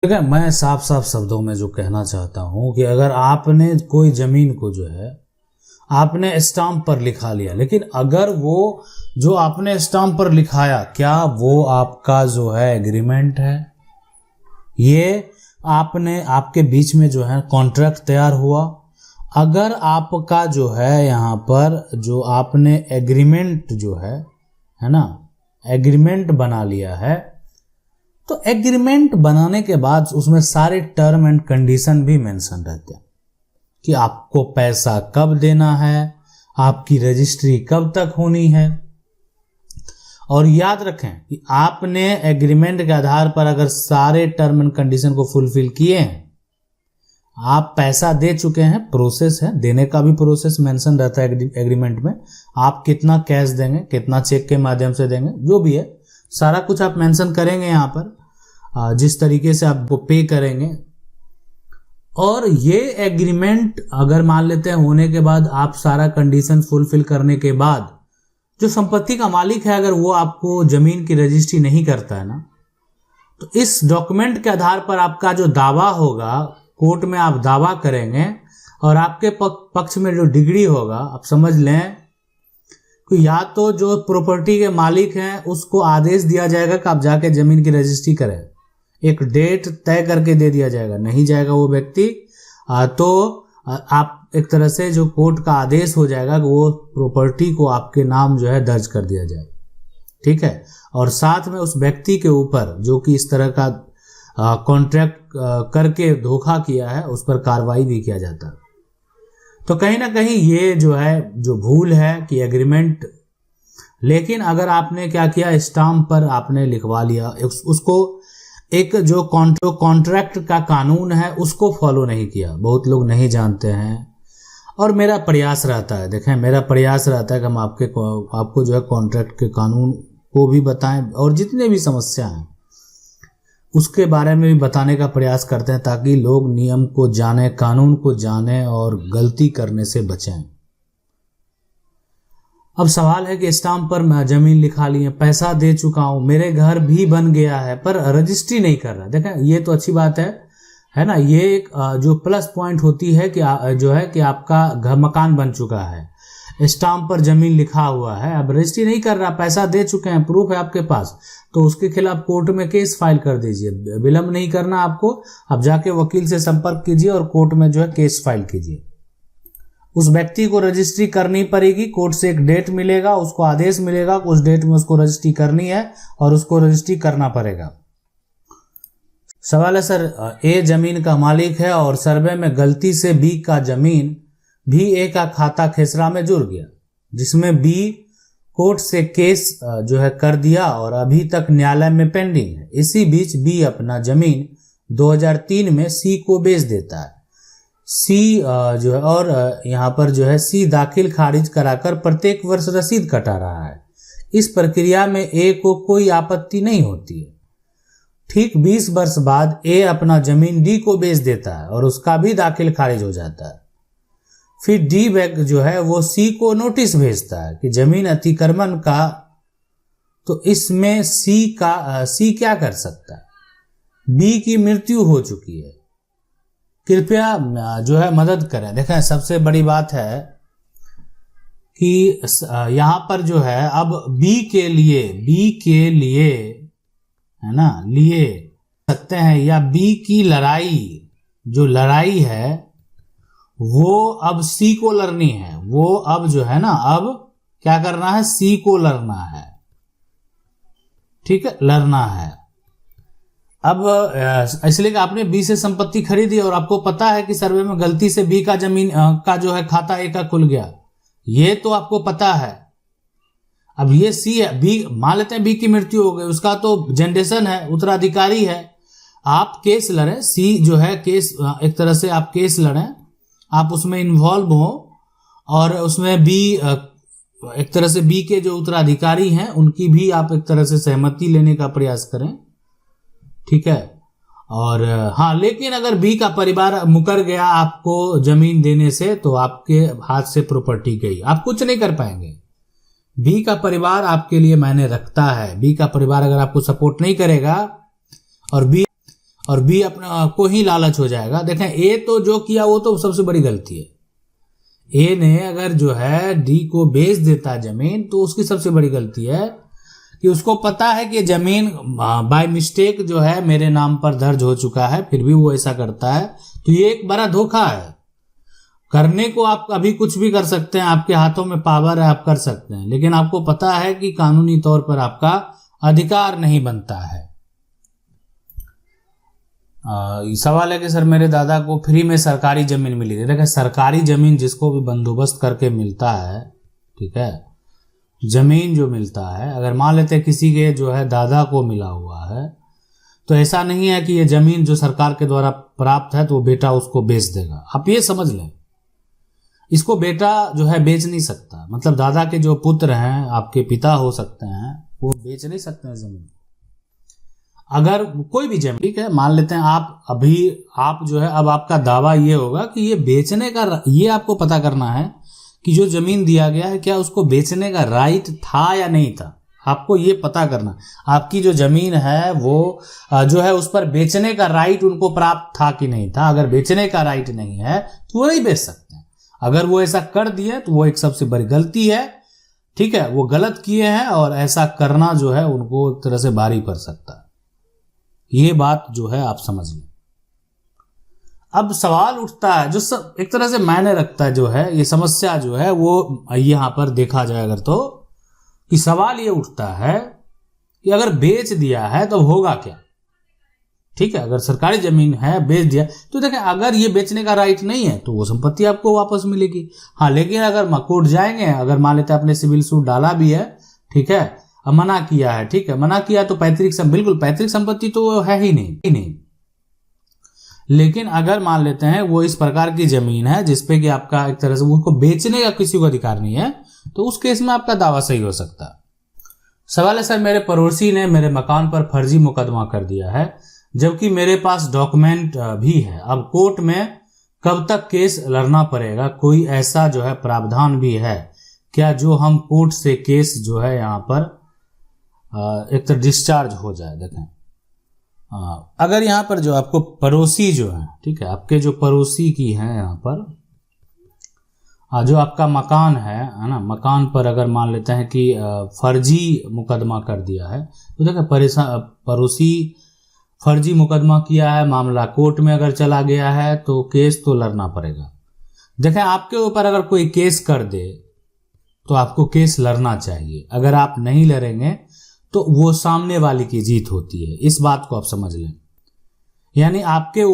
ठीक है, मैं साफ साफ शब्दों में जो कहना चाहता हूं कि अगर आपने कोई जमीन को जो है आपने स्टाम्प पर लिखा लिया, लेकिन अगर वो जो आपने स्टाम्प पर लिखाया क्या वो आपका जो है एग्रीमेंट है, ये आपने आपके बीच में जो है कॉन्ट्रैक्ट तैयार हुआ। अगर आपका जो है यहाँ पर जो आपने एग्रीमेंट जो है ना, एग्रीमेंट बना लिया है, तो एग्रीमेंट बनाने के बाद उसमें सारे टर्म एंड कंडीशन भी मेंशन रहते हैं कि आपको पैसा कब देना है, आपकी रजिस्ट्री कब तक होनी है। और याद रखें कि आपने एग्रीमेंट के आधार पर अगर सारे टर्म एंड कंडीशन को फुलफिल किए हैं, आप पैसा दे चुके हैं, प्रोसेस है, देने का भी प्रोसेस मेंशन रहता है एग्रीमेंट में। आप कितना कैश देंगे, कितना चेक के माध्यम से देंगे, जो भी है सारा कुछ आप मेंशन करेंगे यहाँ पर, जिस तरीके से आपको पे करेंगे। और ये एग्रीमेंट अगर मान लेते हैं होने के बाद आप सारा कंडीशन फुलफिल करने के बाद जो संपत्ति का मालिक है अगर वो आपको जमीन की रजिस्ट्री नहीं करता है ना, तो इस डॉक्यूमेंट के आधार पर आपका जो दावा होगा, कोर्ट में आप दावा करेंगे और आपके पक्ष में जो डिग्री होगा, आप समझ लें कि या तो जो प्रॉपर्टी के मालिक हैं उसको आदेश दिया जाएगा कि आप जाके जमीन की रजिस्ट्री करें, एक डेट तय करके दे दिया जाएगा, नहीं जाएगा वो व्यक्ति तो आप एक तरह से जो कोर्ट का आदेश हो जाएगा कि वो प्रॉपर्टी को आपके नाम जो है दर्ज कर दिया जाए। ठीक है, और साथ में उस व्यक्ति के ऊपर जो कि इस तरह का कॉन्ट्रैक्ट करके धोखा किया है उस पर कार्रवाई भी किया जाता है। तो कहीं ना कहीं ये जो है जो भूल है कि एग्रीमेंट, लेकिन अगर आपने क्या किया, स्टाम्प पर आपने लिखवा लिया, उसको एक जो कॉन्ट्रैक्ट का कानून है उसको फॉलो नहीं किया, बहुत लोग नहीं जानते हैं। और मेरा प्रयास रहता है, देखें मेरा प्रयास रहता है कि हम आपको जो है कॉन्ट्रैक्ट के कानून को भी बताएं और जितने भी समस्या हैं उसके बारे में भी बताने का प्रयास करते हैं ताकि लोग नियम को जाने, कानून को जाने और गलती करने से बचें। अब सवाल है कि स्टाम्प पर मैं जमीन लिखा ली है, पैसा दे चुका हूं, मेरे घर भी बन गया है पर रजिस्ट्री नहीं कर रहा। देखें ये तो अच्छी बात है ना, ये एक जो प्लस पॉइंट होती है कि जो है कि आपका घर मकान बन चुका है, स्टाम्प पर जमीन लिखा हुआ है, अब रजिस्ट्री नहीं कर रहा, पैसा दे चुके हैं, प्रूफ है आपके पास, तो उसके खिलाफ कोर्ट में केस फाइल कर दीजिए। विलंब नहीं करना आपको, आप जाके वकील से संपर्क कीजिए और कोर्ट में जो है केस फाइल कीजिए। उस व्यक्ति को रजिस्ट्री करनी पड़ेगी, कोर्ट से एक डेट मिलेगा, उसको आदेश मिलेगा, उस डेट में उसको रजिस्ट्री करनी है और उसको रजिस्ट्री करना पड़ेगा। सवाल है सर, ए जमीन का मालिक है और सर्वे में गलती से बी का जमीन भी ए का खाता खेसरा में जुड़ गया, जिसमें बी कोर्ट से केस जो है कर दिया और अभी तक न्यायालय में पेंडिंग है। इसी बीच बी अपना जमीन 2003 में सी को बेच देता है। सी जो है और यहाँ पर जो है सी दाखिल खारिज कराकर प्रत्येक वर्ष रसीद कटा रहा है। इस प्रक्रिया में ए को कोई आपत्ति नहीं होती है। ठीक 20 वर्ष बाद ए अपना जमीन डी को बेच देता है और उसका भी दाखिल खारिज हो जाता है। फिर डी जो है वो सी को नोटिस भेजता है कि जमीन अतिक्रमण का, तो इसमें सी क्या कर सकता है, बी की मृत्यु हो चुकी है, कृपया जो है मदद करें। देखें सबसे बड़ी बात है कि यहाँ पर जो है अब बी के लिए है ना, लिए सकते हैं, या बी की लड़ाई है वो अब सी को लड़नी है, वो अब जो है ना अब क्या करना है, सी को लड़ना है। ठीक है, लड़ना है। अब इसलिए कि आपने बी से संपत्ति खरीदी और आपको पता है कि सर्वे में गलती से बी का जमीन का जो है खाता ए का खुल गया, ये तो आपको पता है। अब ये सी है, बी मान लेते हैं बी की मृत्यु हो गई, उसका तो जनरेशन है, उत्तराधिकारी है, आप केस लड़ें, सी जो है केस एक तरह से आप केस लड़ें, आप उसमें इन्वॉल्व हो और उसमें बी एक तरह से बी के जो उत्तराधिकारी हैं उनकी भी आप एक तरह से सहमति लेने का प्रयास करें। ठीक है, और हाँ, लेकिन अगर बी का परिवार मुकर गया आपको जमीन देने से तो आपके हाथ से प्रॉपर्टी गई, आप कुछ नहीं कर पाएंगे। बी का परिवार आपके लिए मायने रखता है। बी का परिवार अगर आपको सपोर्ट नहीं करेगा और बी अपने को ही लालच हो जाएगा। देखें ए तो जो किया वो तो सबसे बड़ी गलती है। ए ने अगर जो है डी को बेच देता जमीन तो उसकी सबसे बड़ी गलती है कि उसको पता है कि जमीन बाय मिस्टेक जो है मेरे नाम पर दर्ज हो चुका है, फिर भी वो ऐसा करता है। तो ये एक बड़ा धोखा है। करने को आप अभी कुछ भी कर सकते हैं, आपके हाथों में पावर है, आप कर सकते हैं, लेकिन आपको पता है कि कानूनी तौर पर आपका अधिकार नहीं बनता है। सवाल है कि सर मेरे दादा को फ्री में सरकारी जमीन मिली थी। देखिए सरकारी जमीन जिसको भी बंदोबस्त करके मिलता है, ठीक है, जमीन जो मिलता है, अगर मान लेते हैं किसी के जो है दादा को मिला हुआ है तो ऐसा नहीं है कि ये जमीन जो सरकार के द्वारा प्राप्त है तो वो बेटा उसको बेच देगा। आप ये समझ लें, इसको बेटा जो है बेच नहीं सकता। मतलब दादा के जो पुत्र हैं, आपके पिता हो सकते हैं, वो बेच नहीं सकते हैं जमीन। अगर कोई भी जमीन, ठीक है, मान लेते हैं आप जो है, अब आपका दावा ये होगा कि ये बेचने का, ये आपको पता करना है कि जो जमीन दिया गया है क्या उसको बेचने का राइट था या नहीं था। आपको ये पता करना, आपकी जो जमीन है वो जो है उस पर बेचने का राइट उनको प्राप्त था कि नहीं था। अगर बेचने का राइट नहीं है तो वो नहीं बेच सकते। अगर वो ऐसा कर दिए तो वो एक सबसे बड़ी गलती है, ठीक है, वो गलत किए हैं और ऐसा करना जो है उनको एक तरह से भारी पड़ सकता है। ये बात जो है आप समझ लें। अब सवाल उठता है जो सब एक तरह से मायने रखता है, जो है ये समस्या जो है वो यहां पर देखा जाए अगर तो, कि सवाल ये उठता है कि अगर बेच दिया है तो होगा क्या। ठीक है, अगर सरकारी जमीन है बेच दिया तो देखें, अगर ये बेचने का राइट नहीं है तो वो संपत्ति आपको वापस मिलेगी। हाँ, लेकिन अगर कोर्ट जाएंगे, अगर मान लेते हैं आपने सिविल सूट डाला भी है, ठीक है, मना किया है, ठीक है, मना किया तो बिल्कुल पैतृक संपत्ति तो है ही नहीं। लेकिन अगर मान लेते हैं वो इस प्रकार की जमीन है जिसपे कि आपका एक तरह से उसको बेचने का किसी को अधिकार नहीं है, तो उस केस में आपका दावा सही हो सकता है। सवाल है सर मेरे पड़ोसी ने मेरे मकान पर फर्जी मुकदमा कर दिया है जबकि मेरे पास डॉक्यूमेंट भी है। अब कोर्ट में कब तक केस लड़ना पड़ेगा? कोई ऐसा जो है प्रावधान भी है क्या जो हम कोर्ट से केस जो है यहाँ पर एक तरह डिस्चार्ज हो जाए? देखें, अगर यहाँ पर जो आपको पड़ोसी जो है, ठीक है, आपके जो पड़ोसी की है यहाँ पर जो आपका मकान है ना, मकान पर अगर मान लेते हैं कि फर्जी मुकदमा कर दिया है तो देखें, पड़ोसी फर्जी मुकदमा किया है, मामला कोर्ट में अगर चला गया है तो केस तो लड़ना पड़ेगा। देखें, आपके ऊपर अगर कोई केस कर दे तो आपको केस लड़ना चाहिए। अगर आप नहीं लड़ेंगे तो वो सामने वाले की जीत होती है। इस बात को आप समझ लें। यानी आपके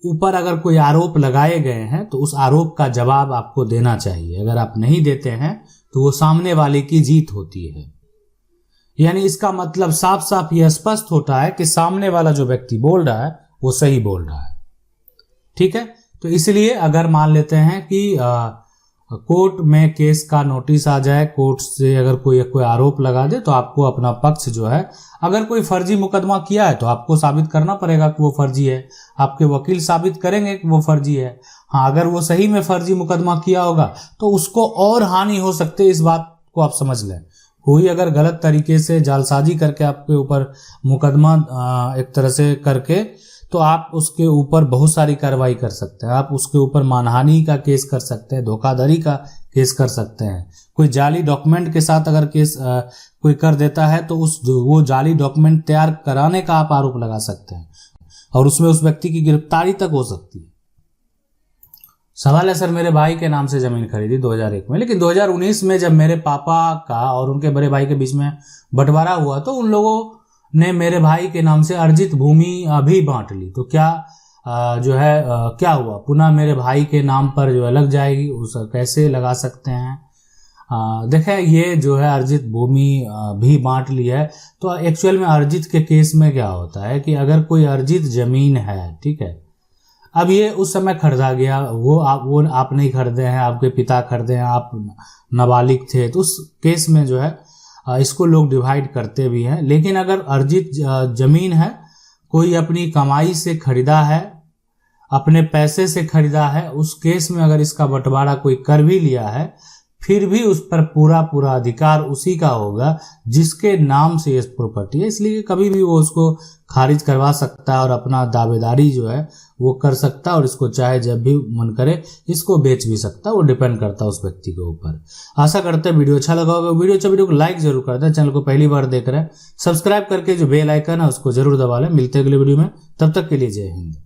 ऊपर अगर कोई आरोप लगाए गए हैं तो उस आरोप का जवाब आपको देना चाहिए। अगर आप नहीं देते हैं तो वो सामने वाले की जीत होती है। यानी इसका मतलब साफ साफ यह स्पष्ट होता है कि सामने वाला जो व्यक्ति बोल रहा है वो सही बोल रहा है। ठीक है, तो इसलिए अगर मान लेते हैं कि कोर्ट में केस का नोटिस आ जाए, कोर्ट से अगर कोई आरोप लगा दे तो आपको अपना पक्ष जो है, अगर कोई फर्जी मुकदमा किया है तो आपको साबित करना पड़ेगा कि वो फर्जी है। आपके वकील साबित करेंगे कि वो फर्जी है। हाँ, अगर वो सही में फर्जी मुकदमा किया होगा तो उसको और हानि हो सकती है। इस बात को आप समझ लें। कोई अगर गलत तरीके से जालसाजी करके आपके ऊपर मुकदमा एक तरह से करके, तो आप उसके ऊपर बहुत सारी कार्रवाई कर सकते हैं। आप उसके ऊपर मानहानि का केस कर सकते हैं, धोखाधड़ी का केस कर सकते हैं। कोई जाली डॉक्यूमेंट के साथ अगर केस कोई कर देता है तो वो जाली डॉक्यूमेंट तैयार कराने का आप आरोप लगा सकते हैं और उसमें उस व्यक्ति की गिरफ्तारी तक हो सकती है। सवाल है सर मेरे भाई के नाम से जमीन खरीदी 2001 में, लेकिन 2019 में जब मेरे पापा का और उनके बड़े भाई के बीच में बंटवारा हुआ तो उन लोगों ने मेरे भाई के नाम से अर्जित भूमि भी बांट ली। तो क्या जो है क्या हुआ? पुनः मेरे भाई के नाम पर जो है लग जाएगी? उस कैसे लगा सकते हैं? देखें, ये जो है अर्जित भूमि भी बांट ली है। तो एक्चुअल में अर्जित के केस में क्या होता है कि अगर कोई अर्जित जमीन है, ठीक है, अब ये उस समय खरीदा गया, वो आप नहीं खरीदे हैं, आपके पिता खरीदे हैं, आप नाबालिग थे, तो उस केस में जो है इसको लोग डिवाइड करते भी हैं। लेकिन अगर अर्जित जमीन है, कोई अपनी कमाई से खरीदा है, अपने पैसे से खरीदा है, उस केस में अगर इसका बंटवारा कोई कर भी लिया है, फिर भी उस पर पूरा अधिकार उसी का होगा जिसके नाम से ये प्रॉपर्टी है, इसलिए कभी भी वो उसको खारिज करवा सकता है और अपना दावेदारी जो है वो कर सकता है, और इसको चाहे जब भी मन करे इसको बेच भी सकता है। वो डिपेंड करता है उस व्यक्ति के ऊपर। आशा करते हैं वीडियो अच्छा लगा होगा। वीडियो को लाइक जरूर कर दें। चैनल को पहली बार देख रहे हैं सब्सक्राइब करके जो बेल आइकन है उसको जरूर दबा लें। मिलते हैं अगले वीडियो में, तब तक के लिए जय हिंद।